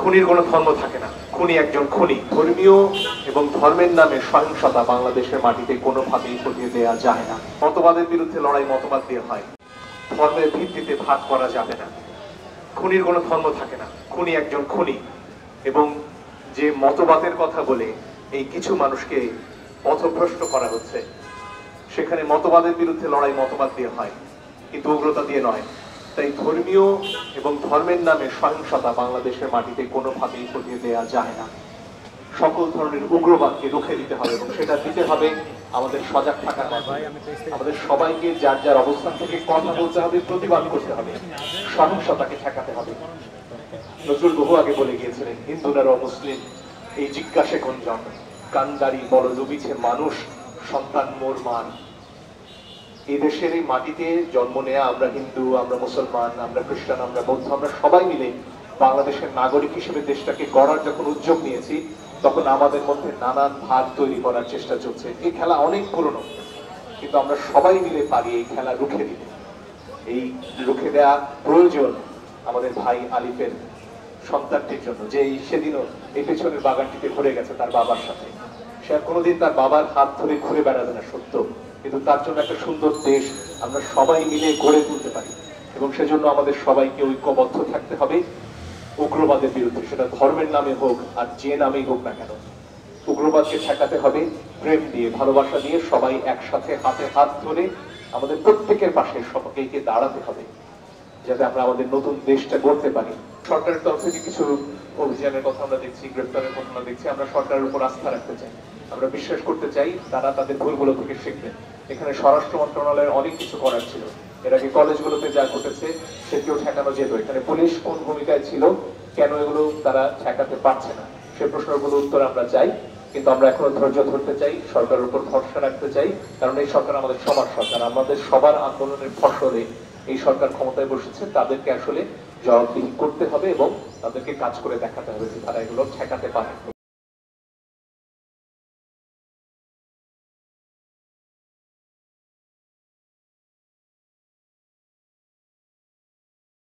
খুনির কোনো ধর্ম থাকে না, খুনি একজন খুনি। ধর্মীয় এবং ধর্মের নামে সহিংসতা বাংলাদেশের মাটিতে কোনোভাবেই হতে দেয়া যায় না। মতবাদের বিরুদ্ধে লড়াই মতবাদ দিয়ে হয়, ধর্মের ভিত্তিতে ভাগ করা যাবে না। খুনির কোনো ধর্ম থাকে না, খুনি একজন খুনি। এবং যে মতবাদের কথা বলে এই কিছু মানুষকে পথভ্রষ্ট করা হচ্ছে, সেখানে মতবাদের বিরুদ্ধে লড়াই মতবাদ দিয়ে হয়, কিন্তু উগ্রতা দিয়ে নয়। তাই ধর্মীয় এবং ধর্মের নামে সহিংসতা বাংলাদেশের মাটিতে কোনোভাবেই হতে দেয়া যায় না। সকল ধরনের উগ্রবাদকে রুখে দিতে হবে এবং সেটা দিতে হবে আমাদের সজাগ থাকার মাধ্যমে। আমাদের সবাইকে যার যার অবস্থান থেকে কথা বলতে হবে, প্রতিবাদ করতে হবে, সহিংসতাকে ঠেকাতে হবে। নজরুল বহু আগে বলে গিয়েছিলেন, হিন্দুরা মুসলিম এই জিজ্ঞাসে কোনজন, কান্দারি বড় ডুবিছে মানুষ, সন্তান মোর মান। এই দেশের এই মাটিতে জন্ম নেয়া আমরা হিন্দু, আমরা মুসলমান, আমরা খ্রিস্টান, আমরা বৌদ্ধ, আমরা সবাই মিলে বাংলাদেশের নাগরিক হিসেবে দেশটাকে গড়ার যখন উদ্যোগ নিয়েছি, তখন আমাদের মধ্যে নানান ভাগ তৈরি করার চেষ্টা চলছে। এই খেলা অনেক পুরনো, কিন্তু আমরা সবাই মিলে পারি এই খেলা রুখে দিতে। এই রুখে দেওয়া প্রয়োজন আমাদের ভাই আলিফের সন্তানটির জন্য, যে সেদিনও এই পেছনের বাগানটিতে ঘুরে গেছে তার বাবার সাথে। সে আর কোনোদিন তার বাবার হাত ধরে ঘুরে বেড়াবে না, সত্য, কিন্তু তার জন্য একটা সুন্দর দেশ আমরা সবাই মিলে গড়ে তুলতে পারি। এবং সেজন্য আমাদের সবাইকে ঐক্যবদ্ধ থাকতে হবে উগ্রবাদের বিরুদ্ধে, সেটা ধর্মের নামে হোক আর যে নামেই হোক না কেন। উগ্রবাদকে ঠেকাতে হবে প্রেম দিয়ে, ভালোবাসা দিয়ে, সবাই একসাথে হাতে হাত ধরে আমাদের প্রত্যেকের পাশে সবাইকে দাঁড়াতে হবে, যাতে আমরা আমাদের নতুন দেশটা গড়তে পারি। সরকারের তরফ থেকে কিছু অভিযানের কথা আমরা দেখছি, গ্রেফতারের কথা আমরা দেখছি। আমরা সরকারের উপর আস্থা রাখতে চাই, আমরা বিশ্বাস করতে চাই তারা তাদের ভুলগুলো থেকে শিখবেন। এখানে স্বরাষ্ট্র মন্ত্রণালয়ের অনেক কিছু করার ছিল, এর আগে কলেজগুলোতে যা ঘটেছে সেটিও ঠেকানো যেত। এখানে পুলিশ কোন ভূমিকায় ছিল, কেন এগুলো তারা ঠেকাতে পারছে না, সে প্রশ্নগুলো উত্তর আমরা চাই। কিন্তু আমরা এখনো ধৈর্য ধরতে চাই, সরকারের উপর ভরসা রাখতে চাই, কারণ এই সরকার আমাদের সবার সরকার। আমাদের সবার আন্দোলনের ফসলে এই সরকার ক্ষমতায় বসেছে, তাদেরকে আসলে জবাবদিহি করতে হবে এবং তাদেরকে কাজ করে দেখাতে হবে যে তারা এগুলো ঠেকাতে পারে।